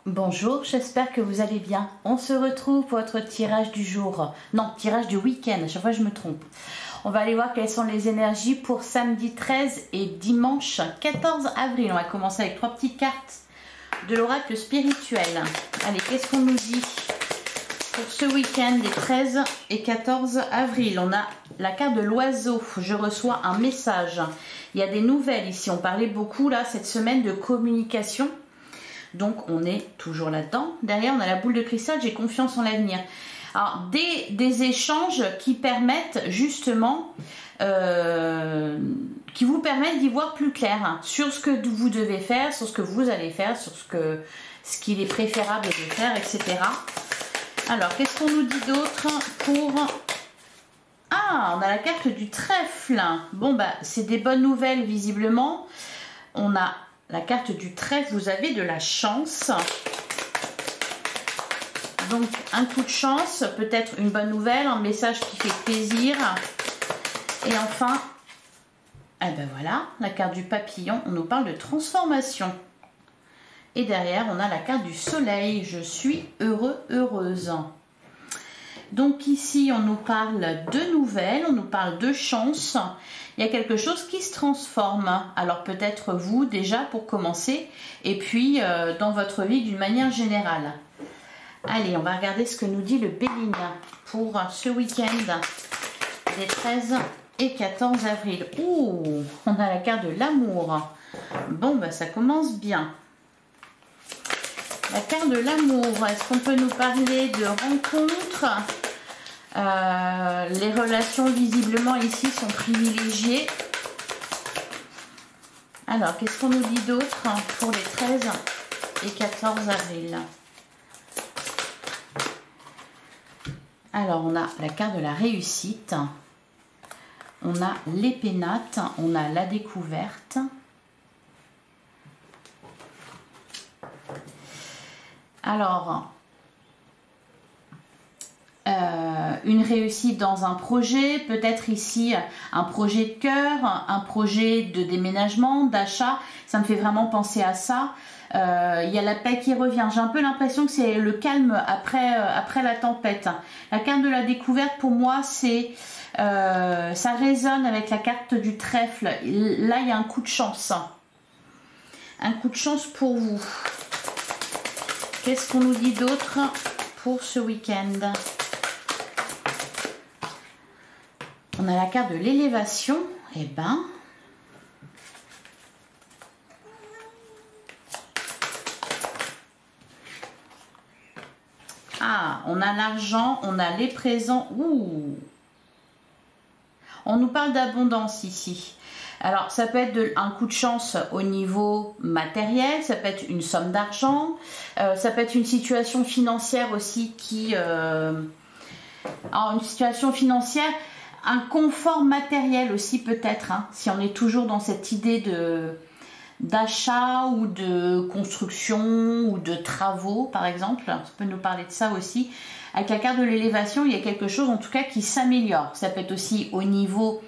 Bonjour, j'espère que vous allez bien. On se retrouve pour votre tirage du jour. Non, tirage du week-end, à chaque fois je me trompe. On va aller voir quelles sont les énergies pour samedi 13 et dimanche 14 avril. On va commencer avec 3 petites cartes de l'oracle spirituel. Allez, qu'est-ce qu'on nous dit pour ce week-end des 13 et 14 avril? On a la carte de l'oiseau. Je reçois un message. Il y a des nouvelles ici. On parlait beaucoup là cette semaine de communication. Donc on est toujours là-dedans. Derrière on a la boule de cristal, j'ai confiance en l'avenir. Alors des échanges qui permettent justement, qui vous permettent d'y voir plus clair hein, sur ce que vous devez faire, sur ce que vous allez faire, sur ce qu'il est préférable de faire, etc. Alors qu'est-ce qu'on nous dit d'autre pour... Ah, on a la carte du trèfle. Bon bah c'est des bonnes nouvelles visiblement. On a la carte du trèfle, vous avez de la chance. Donc un coup de chance, peut-être une bonne nouvelle, un message qui fait plaisir. Et enfin, eh ben voilà, la carte du papillon, on nous parle de transformation. Et derrière, on a la carte du soleil, je suis heureux, heureuse. Donc ici, on nous parle de nouvelles, on nous parle de chance. Il y a quelque chose qui se transforme. Alors peut-être vous déjà pour commencer et puis dans votre vie d'une manière générale. Allez, on va regarder ce que nous dit le Béligne pour ce week-end des 13 et 14 avril. Ouh, on a la carte de l'amour. Bon, bah ça commence bien. La carte de l'amour, est-ce qu'on peut nous parler de rencontres? Les relations visiblement ici sont privilégiées. Alors, qu'est-ce qu'on nous dit d'autre pour les 13 et 14 avril? Alors, on a la carte de la réussite. On a les pénates. On a la découverte. Alors... une réussite dans un projet, peut-être ici un projet de cœur, un projet de déménagement, d'achat, ça me fait vraiment penser à ça. Il y a la paix qui revient, j'ai un peu l'impression que c'est le calme après la tempête. La carte de la découverte pour moi c'est ça résonne avec la carte du trèfle. Là il y a un coup de chance. Un coup de chance pour vous. Qu'est-ce qu'on nous dit d'autre pour ce week-end? On a la carte de l'élévation. Eh ben, ah, on a l'argent, on a les présents. Ouh, on nous parle d'abondance ici. Alors, ça peut être un coup de chance au niveau matériel, ça peut être une somme d'argent, ça peut être une situation financière aussi qui... alors, une situation financière... Un confort matériel aussi peut-être, hein, si on est toujours dans cette idée d'achat ou de construction ou de travaux par exemple. Ça peut nous parler de ça aussi. Avec la carte de l'élévation, il y a quelque chose en tout cas qui s'améliore. Ça peut être aussi au niveau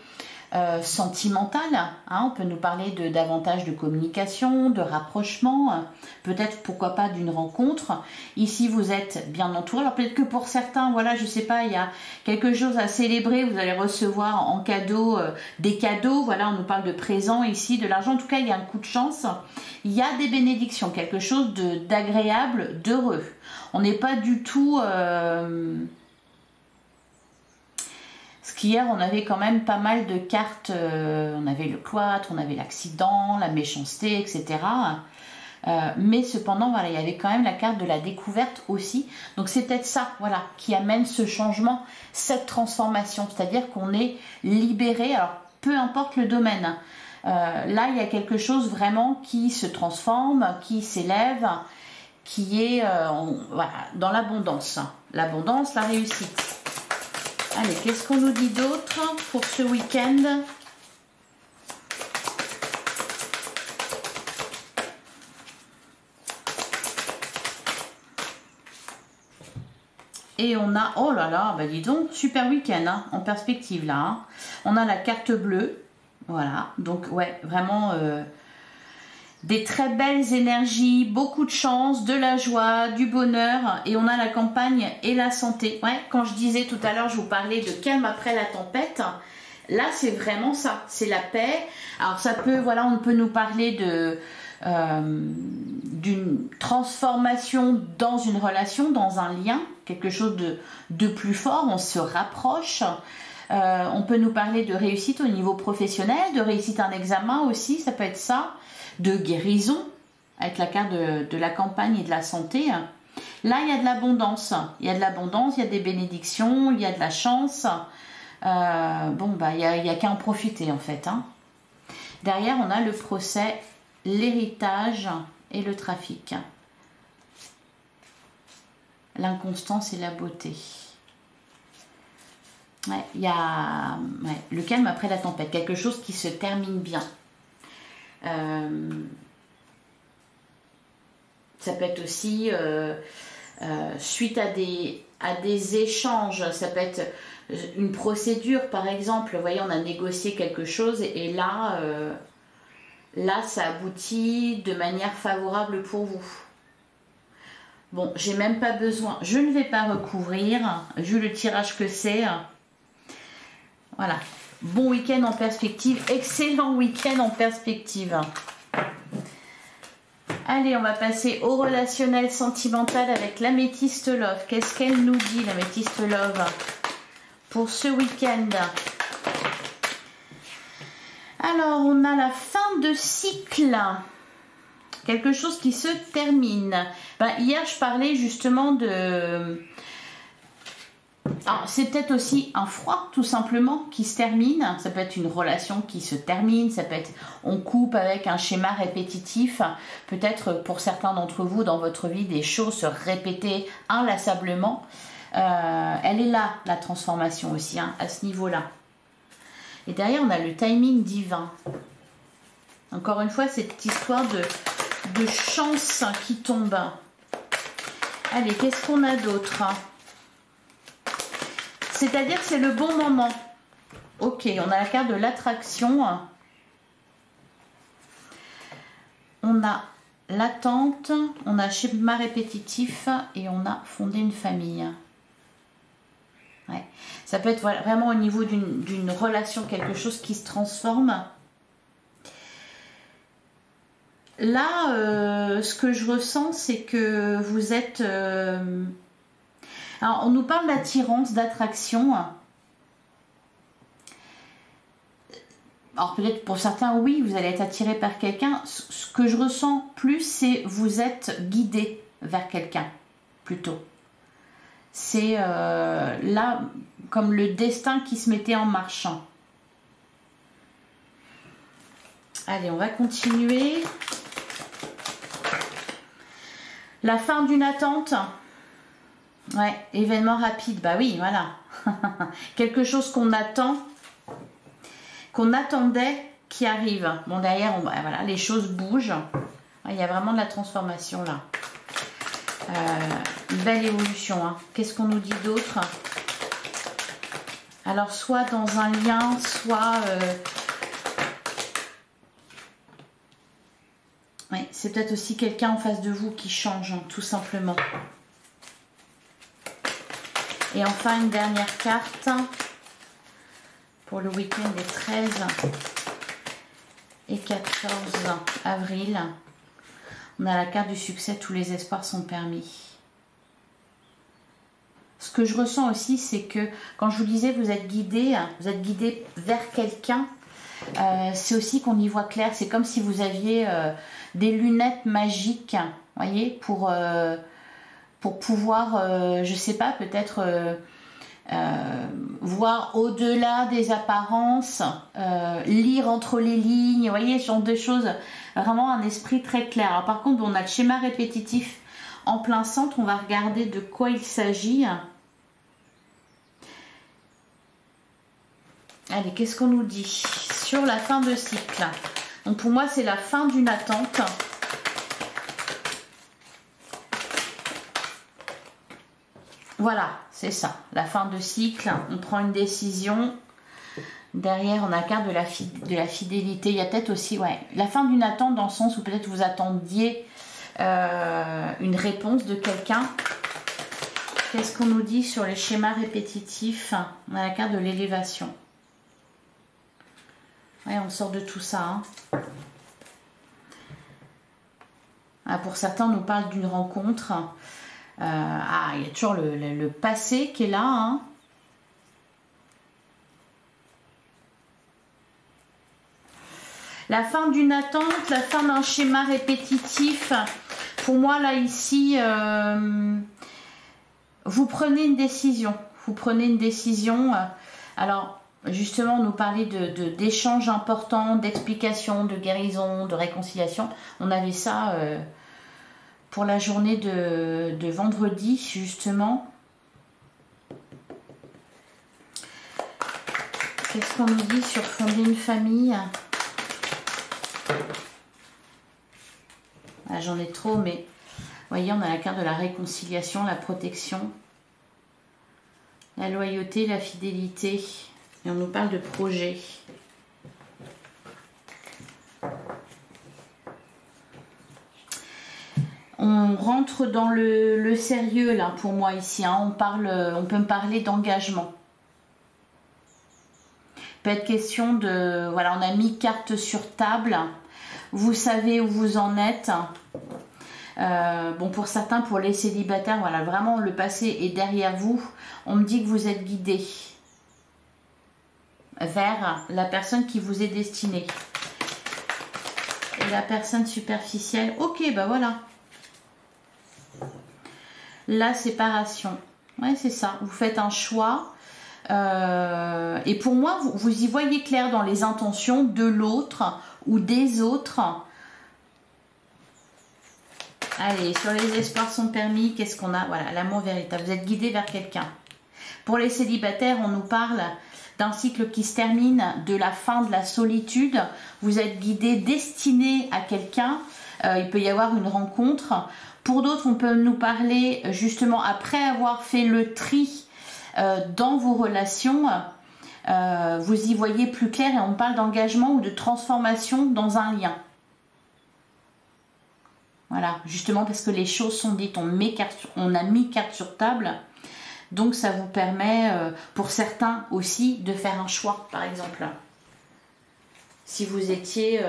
sentimental, hein, on peut nous parler de davantage de communication, de rapprochement, peut-être pourquoi pas d'une rencontre. Ici vous êtes bien entouré, alors peut-être que pour certains, voilà, je sais pas, il y a quelque chose à célébrer, vous allez recevoir en cadeau des cadeaux, voilà, on nous parle de présents ici, de l'argent, en tout cas il y a un coup de chance, il y a des bénédictions, quelque chose d'agréable, d'heureux. On n'est pas du tout... Hier, on avait quand même pas mal de cartes, on avait le cloître, on avait l'accident, la méchanceté, etc. Mais cependant, voilà, il y avait quand même la carte de la découverte aussi. Donc c'est peut-être ça, voilà, qui amène ce changement, cette transformation. C'est-à-dire qu'on est libéré, alors peu importe le domaine. Là, il y a quelque chose vraiment qui se transforme, qui s'élève, qui est voilà, dans l'abondance. L'abondance, la réussite. Allez, qu'est-ce qu'on nous dit d'autre pour ce week-end? Et on a, oh là là, bah dis donc, super week-end hein, en perspective là. Hein. On a la carte bleue, voilà, donc ouais, vraiment des très belles énergies, beaucoup de chance, de la joie, du bonheur, et on a la campagne et la santé. Ouais, quand je disais tout à l'heure, je vous parlais de calme après la tempête, là c'est vraiment ça, c'est la paix. Alors ça peut, voilà, on peut nous parler de d'une transformation dans une relation, dans un lien, quelque chose de plus fort, on se rapproche. On peut nous parler de réussite au niveau professionnel, de réussite à un examen aussi, ça peut être ça, de guérison, avec la carte de la campagne et de la santé. Là, il y a de l'abondance, il y a de l'abondance, il y a des bénédictions, il y a de la chance. Bon, bah, il n'y a qu'à en profiter en fait. Hein. Derrière, on a le procès, l'héritage et le trafic. L'inconstance et la beauté. Ouais, il y a le calme après la tempête, quelque chose qui se termine bien. Ça peut être aussi suite à des échanges, ça peut être une procédure par exemple, vous voyez on a négocié quelque chose et là, là ça aboutit de manière favorable pour vous. Bon, j'ai même pas besoin, je ne vais pas recouvrir, vu le tirage que c'est. Voilà, bon week-end en perspective, excellent week-end en perspective. Allez, on va passer au relationnel sentimental avec l'améthyste love. Qu'est-ce qu'elle nous dit, l'améthyste love, pour ce week-end? Alors, on a la fin de cycle. Quelque chose qui se termine. Ben, hier, je parlais justement de... C'est peut-être aussi un froid tout simplement qui se termine, ça peut être une relation qui se termine, ça peut être on coupe avec un schéma répétitif, peut-être pour certains d'entre vous dans votre vie des choses se répéter inlassablement. Elle est là la transformation aussi hein, à ce niveau-là. Et derrière on a le timing divin. Encore une fois cette histoire de chance qui tombe. Allez, qu'est-ce qu'on a d'autre ? C'est-à-dire que c'est le bon moment. Ok, on a la carte de l'attraction. On a l'attente, on a schéma répétitif et on a fondé une famille. Ouais. Ça peut être vraiment au niveau d'une relation, quelque chose qui se transforme. Là, ce que je ressens, c'est que vous êtes... Alors, on nous parle d'attirance, d'attraction. Alors, peut-être pour certains, oui, vous allez être attiré par quelqu'un. Ce que je ressens plus, c'est vous êtes guidé vers quelqu'un, plutôt. C'est là, comme le destin qui se mettait en marche. Allez, on va continuer. La fin d'une attente. Ouais, événement rapide, bah oui, voilà. Quelque chose qu'on attend, qu'on attendait, qui arrive. Bon, derrière, voilà, les choses bougent. Il y a vraiment de la transformation là. Une belle évolution. Hein. Qu'est-ce qu'on nous dit d'autre? Alors, soit dans un lien, soit... Ouais, c'est peut-être aussi quelqu'un en face de vous qui change, hein, tout simplement. Et enfin, une dernière carte pour le week-end des 13 et 14 avril. On a la carte du succès, tous les espoirs sont permis. Ce que je ressens aussi, c'est que quand je vous disais vous êtes guidé vers quelqu'un, c'est aussi qu'on y voit clair. C'est comme si vous aviez des lunettes magiques, voyez, pour pouvoir, je sais pas, peut-être voir au-delà des apparences, lire entre les lignes, vous voyez, ce genre de choses, vraiment un esprit très clair. Alors par contre, on a le schéma répétitif en plein centre, on va regarder de quoi il s'agit. Allez, qu'est-ce qu'on nous dit sur la fin de cycle? Donc pour moi, c'est la fin d'une attente. Voilà, c'est ça, la fin de cycle, on prend une décision, Derrière, on a la carte de la fidélité. Il y a peut-être aussi la fin d'une attente dans le sens où peut-être vous attendiez une réponse de quelqu'un. Qu'est-ce qu'on nous dit sur les schémas répétitifs? On a la carte de l'élévation. Ouais, on sort de tout ça. Pour certains, on nous parle d'une rencontre. Il y a toujours le passé qui est là. La fin d'une attente, la fin d'un schéma répétitif. Pour moi, là, ici, vous prenez une décision. Vous prenez une décision. Alors, justement, on nous parlait d'échanges importants, d'explications, de guérison, de réconciliation. On avait ça pour la journée de vendredi, justement. Qu'est-ce qu'on nous dit sur fonder une famille? J'en ai trop, mais vous voyez, on a la carte de la réconciliation, la protection, la loyauté, la fidélité. Et on nous parle de projet. On rentre dans le sérieux, là, pour moi, ici. On peut me parler d'engagement. Peut être question de... Voilà, on a mis carte sur table. Vous savez où vous en êtes. Bon, pour certains, pour les célibataires, voilà, vraiment, le passé est derrière vous. On me dit que vous êtes guidés vers la personne qui vous est destinée. Et la personne superficielle, ok, bah voilà. La séparation. Ouais, c'est ça. Vous faites un choix. Et pour moi, vous y voyez clair dans les intentions de l'autre ou des autres. Allez, sur les espoirs sont permis, qu'est-ce qu'on a? Voilà, l'amour véritable. Vous êtes guidé vers quelqu'un. Pour les célibataires, on nous parle d'un cycle qui se termine, de la fin de la solitude. Vous êtes guidé, destiné à quelqu'un. Il peut y avoir une rencontre. Pour d'autres, on peut nous parler justement après avoir fait le tri dans vos relations. Vous y voyez plus clair et on parle d'engagement ou de transformation dans un lien. Voilà, justement parce que les choses sont dites, on a mis carte sur table. Donc ça vous permet, pour certains aussi, de faire un choix, par exemple. Si vous étiez...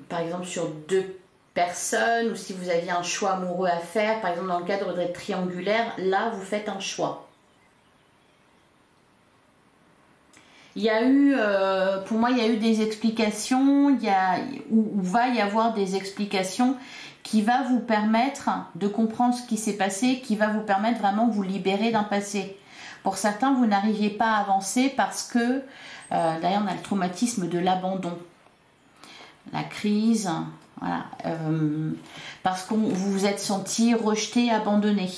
par exemple, sur deux personnes, ou si vous aviez un choix amoureux à faire, par exemple dans le cadre de triangulaire, là, vous faites un choix. Il y a eu, pour moi, il y a eu des explications, ou va y avoir des explications qui va vous permettre de comprendre ce qui s'est passé, qui va vous permettre vraiment de vous libérer d'un passé. Pour certains, vous n'arriviez pas à avancer parce que, d'ailleurs, on a le traumatisme de l'abandon, la crise, voilà, parce que vous vous êtes senti rejeté, abandonné.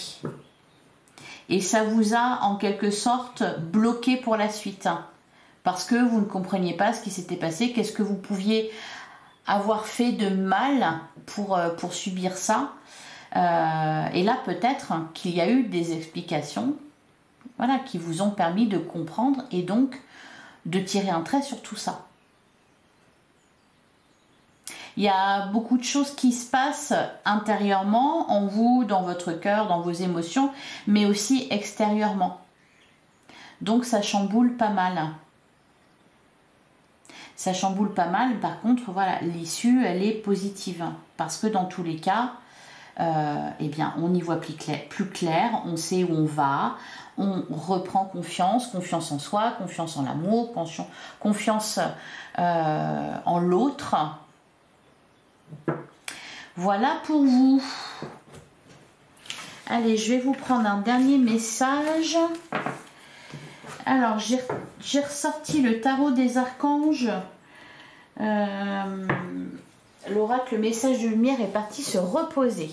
Et ça vous a, en quelque sorte, bloqué pour la suite. Parce que vous ne compreniez pas ce qui s'était passé, qu'est-ce que vous pouviez avoir fait de mal pour subir ça. Et là, peut-être qu'il y a eu des explications, voilà, qui vous ont permis de comprendre et donc de tirer un trait sur tout ça. Il y a beaucoup de choses qui se passent intérieurement, en vous, dans votre cœur, dans vos émotions, mais aussi extérieurement. Donc ça chamboule pas mal. Ça chamboule pas mal, par contre, voilà, l'issue, elle est positive. Parce que dans tous les cas, eh bien, on y voit plus clair, on sait où on va, on reprend confiance, confiance en soi, confiance en l'amour, confiance en l'autre. Voilà pour vous. Allez, je vais vous prendre un dernier message. Alors, j'ai ressorti le tarot des archanges. L'oracle, le message de lumière est parti se reposer.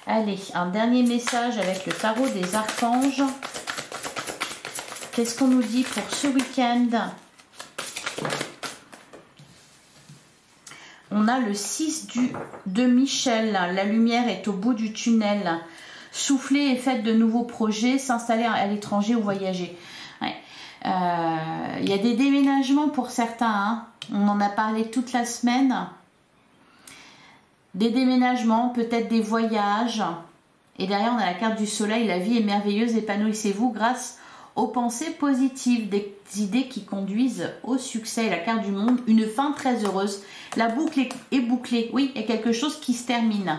Allez, un dernier message avec le tarot des archanges. Qu'est-ce qu'on nous dit pour ce week-end? On a le 6 de Michel. La lumière est au bout du tunnel. souffler et faites de nouveaux projets, s'installer à l'étranger ou voyager. Ouais. Il y a des déménagements pour certains, hein. On en a parlé toute la semaine. Des déménagements, peut-être des voyages. Et derrière, on a la carte du soleil. La vie est merveilleuse, épanouissez-vous grâce aux pensées positives, des idées qui conduisent au succès. La carte du monde, une fin très heureuse. La boucle est bouclée. Oui, il y a quelque chose qui se termine.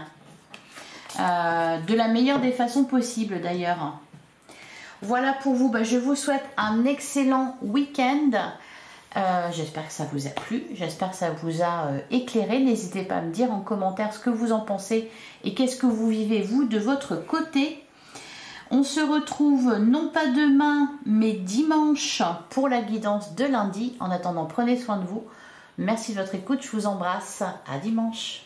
De la meilleure des façons possibles d'ailleurs. Voilà pour vous. Je vous souhaite un excellent week-end. J'espère que ça vous a plu, j'espère que ça vous a éclairé. N'hésitez pas à me dire en commentaire ce que vous en pensez et qu'est-ce que vous vivez vous de votre côté. On se retrouve non pas demain mais dimanche pour la guidance de lundi. En attendant, prenez soin de vous. Merci de votre écoute, je vous embrasse. À dimanche.